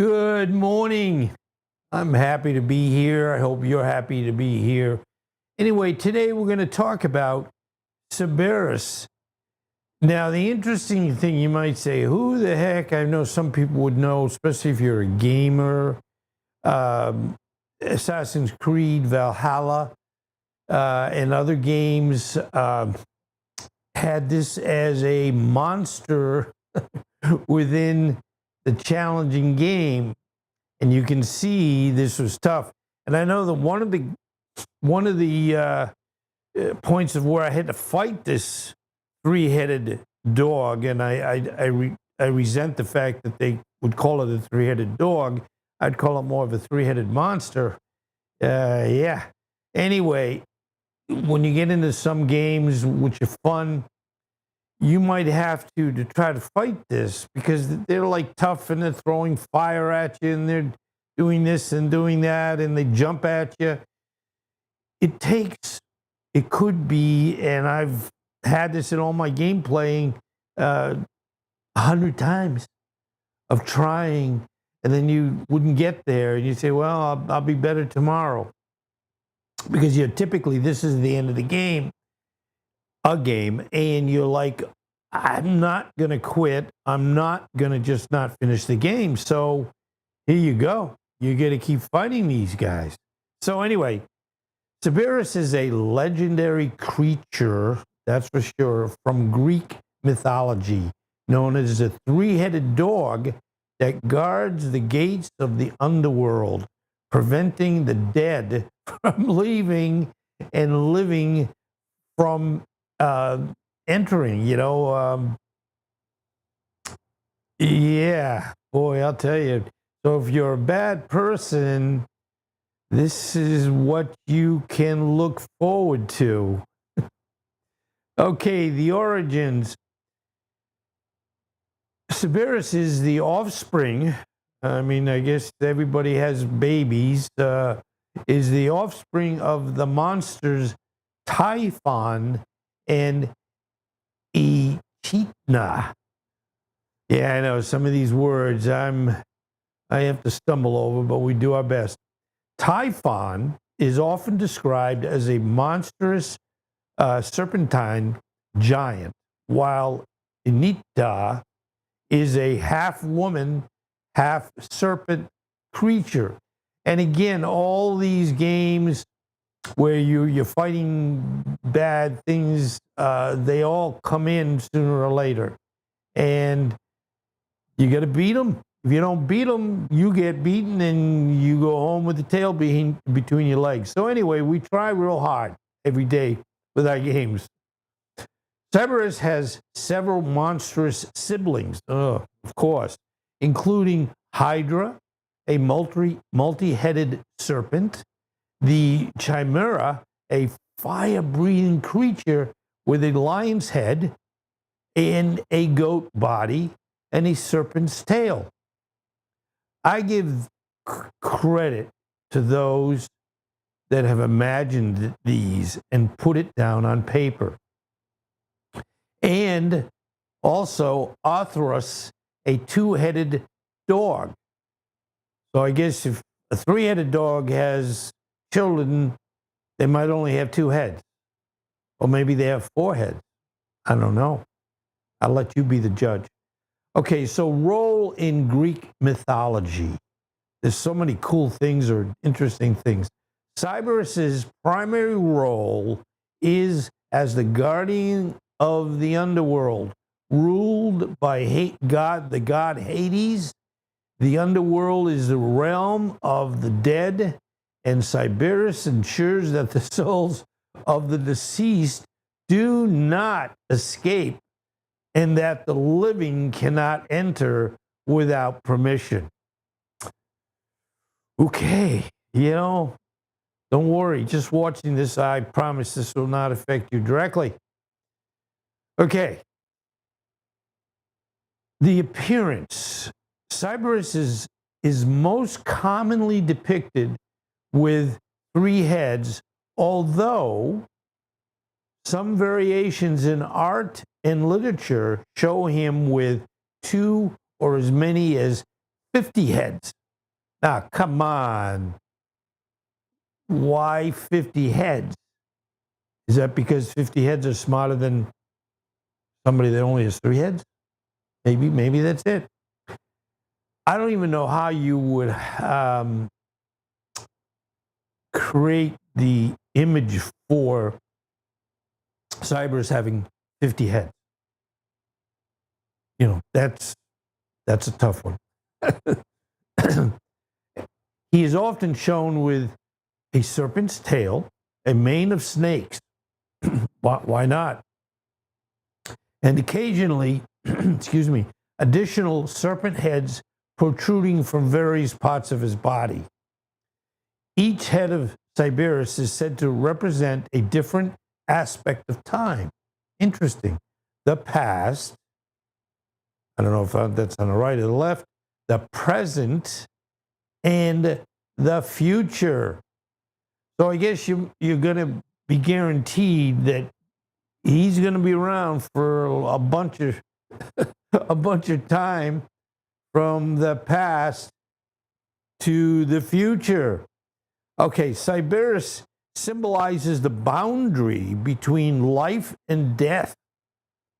Good morning. I'm happy to be here. I hope you're happy to be here. Anyway, today we're going to talk about Cerberus. Now, the interesting thing, you might say, who the heck? I know some people would know, especially if you're a gamer. Assassin's Creed, Valhalla, and other games had this as a monster within the challenging game, and you can see this was tough. And I know that one of the points of where I had to fight this three-headed dog, and I resent the fact that they would call it a three-headed dog. I'd call it more of a three-headed monster. Yeah. Anyway, when you get into some games which are fun, you might have to try to fight this because they're like tough and they're throwing fire at you and they're doing this and doing that and they jump at you. It could be, and I've had this in all my game playing 100 times of trying, and then you wouldn't get there and you say, well, I'll be better tomorrow. Because typically this is the end of the game. And you're like, I'm not going to quit. I'm not going to just not finish the game. So here you go. You got to keep fighting these guys. So anyway, Cerberus is a legendary creature, that's for sure, from Greek mythology, known as a three-headed dog that guards the gates of the underworld, preventing the dead from leaving and living from entering, yeah, boy, I'll tell you. So if you're a bad person, this is what you can look forward to. Okay, the origins. Cerberus is the offspring. I mean, I guess everybody has babies. Is the offspring of the monsters Typhon and Echidna. Yeah, I know some of these words I have to stumble over, but we do our best. Typhon is often described as a monstrous serpentine giant, while Echidna is a half woman, half serpent creature. And again, all these games where you're fighting bad things, they all come in sooner or later. And you got to beat them. If you don't beat them, you get beaten and you go home with the tail between your legs. So anyway, we try real hard every day with our games. Cerberus has several monstrous siblings, of course, including Hydra, a multi-headed serpent, the Chimera, a fire-breathing creature with a lion's head and a goat body and a serpent's tail. I give credit to those that have imagined these and put it down on paper. And also Arthurus, a two-headed dog. So I guess if a three-headed dog has children, they might only have two heads. Or maybe they have four heads. I don't know. I'll let you be the judge. Okay, so role in Greek mythology. There's so many cool things or interesting things. Cerberus's primary role is as the guardian of the underworld, ruled by the god Hades. The underworld is the realm of the dead, and Cerberus ensures that the souls of the deceased do not escape and that the living cannot enter without permission. Okay, don't worry. Just watching this, I promise this will not affect you directly. Okay. The appearance. Cerberus is most commonly depicted with three heads, although some variations in art and literature show him with two or as many as 50 heads. Now, come on. Why 50 heads? Is that because 50 heads are smarter than somebody that only has 3 heads? Maybe that's it. I don't even know how you would create the image for Cerberus having 50 heads. That's a tough one. He is often shown with a serpent's tail, a mane of snakes. Why not? And occasionally, additional serpent heads protruding from various parts of his body. Each head of Cerberus is said to represent a different aspect of time. Interesting. The past, I don't know if that's on the right or the left, the present, and the future. So I guess you're going to be guaranteed that he's going to be around for a bunch of time, from the past to the future. Okay, Cerberus symbolizes the boundary between life and death.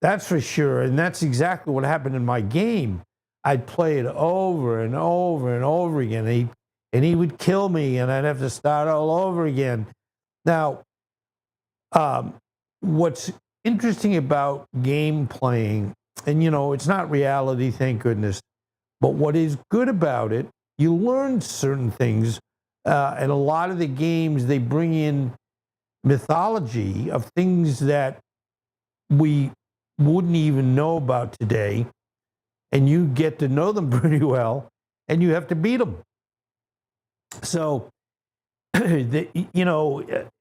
That's for sure, and that's exactly what happened in my game. I'd play it over and over and over again, and he would kill me, and I'd have to start all over again. Now, what's interesting about game playing, and it's not reality, thank goodness, but what is good about it, you learn certain things, and a lot of the games, they bring in mythology of things that we wouldn't even know about today, and you get to know them pretty well, and you have to beat them. So, what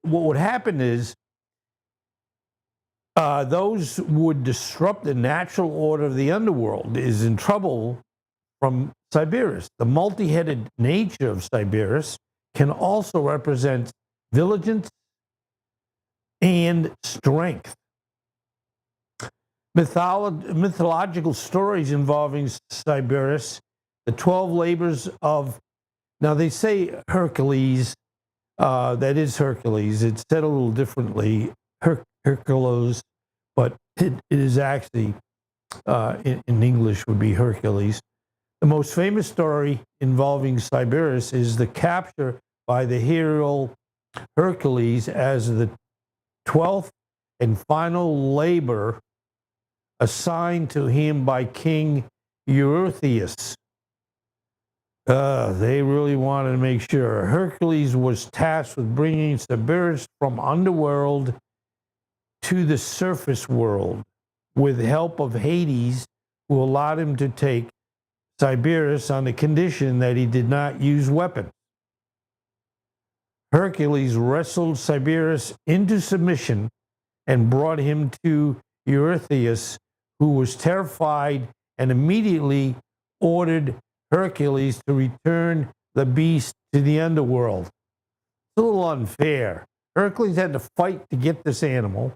would happen is those would disrupt the natural order of the underworld is in trouble from Cerberus. The multi-headed nature of Cerberus can also represent vigilance and strength. Mythological stories involving Cerberus, the 12 labors of, now they say Hercules, that is Hercules. It's said a little differently, Hercules, but it is actually, in English, would be Hercules. The most famous story involving Cerberus is the capture by the hero Hercules as the 12th and final labor assigned to him by King Eurystheus. They really wanted to make sure. Hercules was tasked with bringing Cerberus from underworld to the surface world with the help of Hades, who allowed him to take Cerberus on the condition that he did not use weapons. Hercules wrestled Cerberus into submission and brought him to Eurystheus, who was terrified and immediately ordered Hercules to return the beast to the underworld. It's a little unfair. Hercules had to fight to get this animal,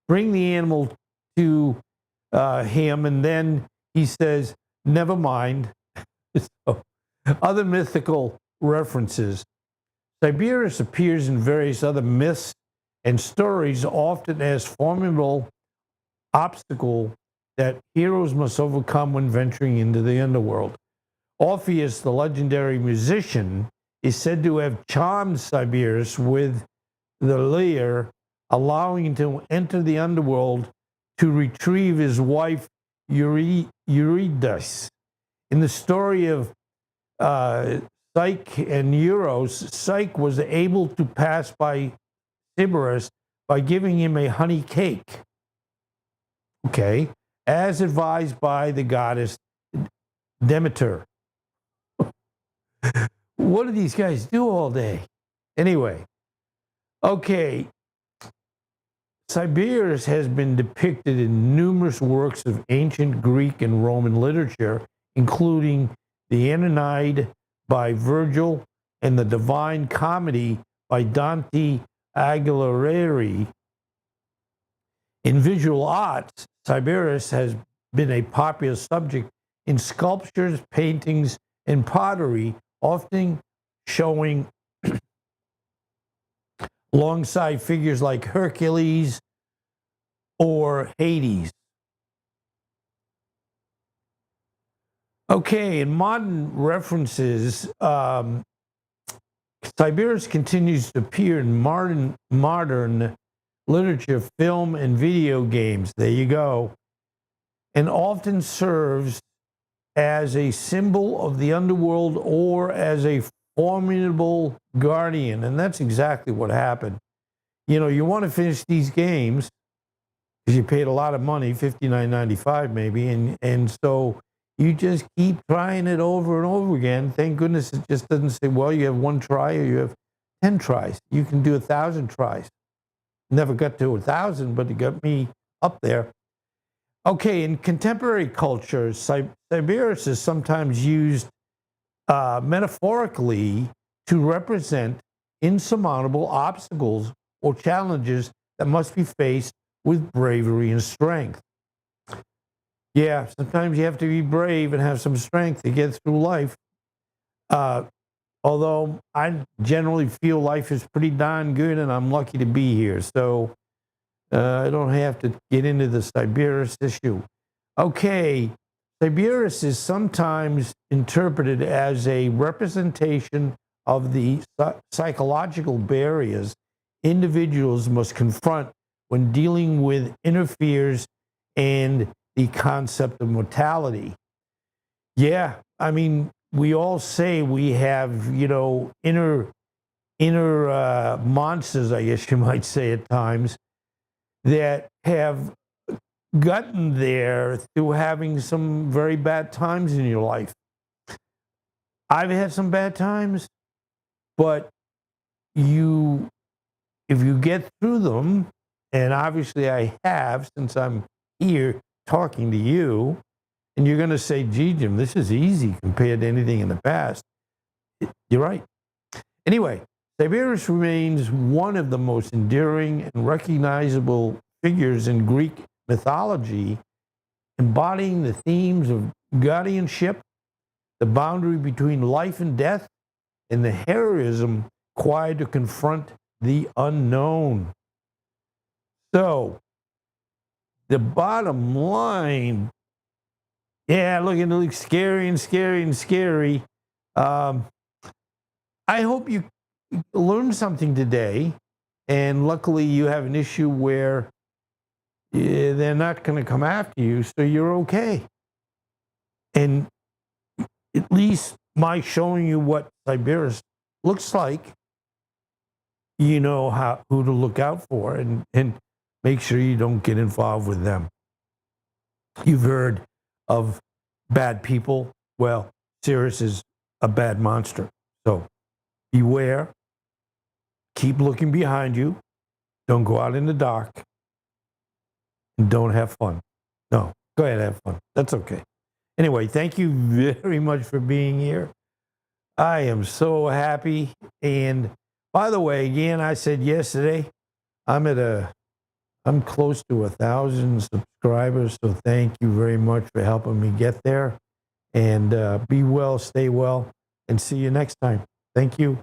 bring the animal to him, and then he says, never mind. So, other mythical references. Cerberus appears in various other myths and stories, often as formidable obstacle that heroes must overcome when venturing into the underworld. Orpheus, the legendary musician, is said to have charmed Cerberus with the lyre, allowing him to enter the underworld to retrieve his wife Eurydice. In the story of Psyche and Eros, Psyche was able to pass by Cerberus by giving him a honey cake. Okay, as advised by the goddess Demeter. What do these guys do all day? Anyway, okay, Cerberus has been depicted in numerous works of ancient Greek and Roman literature, including the Aeneid by Virgil and the Divine Comedy by Dante Alighieri. In visual arts, Cerberus has been a popular subject in sculptures, paintings, and pottery, often showing alongside figures like Hercules or Hades. Okay, in modern references, Cerberus continues to appear in modern literature, film, and video games. There you go. And often serves as a symbol of the underworld or as a formidable guardian. And that's exactly what happened. You know, you want to finish these games because you paid a lot of money, $59.95 maybe, and so you just keep trying it over and over again. Thank goodness it just doesn't say, well, you have one try or you have 10 tries. You can do 1,000 tries. Never got to 1,000, but it got me up there. Okay, in contemporary culture, Cerberus is sometimes used metaphorically to represent insurmountable obstacles or challenges that must be faced with bravery and strength. Yeah, sometimes you have to be brave and have some strength to get through life. Although I generally feel life is pretty darn good and I'm lucky to be here. So I don't have to get into the Cerberus issue. Okay, Cerberus is sometimes interpreted as a representation of the psychological barriers individuals must confront when dealing with inner fears and the concept of mortality. Yeah, I mean, we all say we have, you know, inner monsters, I guess you might say at times, that have gotten there through having some very bad times in your life. I've had some bad times, but if you get through them, and obviously I have since I'm here talking to you, and you're going to say, gee, Jim, this is easy compared to anything in the past. You're right. Anyway, Cerberus remains one of the most enduring and recognizable figures in Greek mythology, embodying the themes of guardianship, the boundary between life and death, and the heroism required to confront the unknown. So, the bottom line, yeah, look, it looks scary and scary and scary. I hope you learned something today, and luckily you have an issue where they're not going to come after you, so you're okay. And at least my showing you what Cerberus looks like, you know who to look out for, and make sure you don't get involved with them. You've heard of bad people. Well, Cerberus is a bad monster. So beware. Keep looking behind you. Don't go out in the dark. And don't have fun. No, go ahead and have fun. That's okay. Anyway, thank you very much for being here. I am so happy. And by the way, again, I said yesterday, I'm close to 1,000 subscribers. So thank you very much for helping me get there. And be well, stay well, and see you next time. Thank you.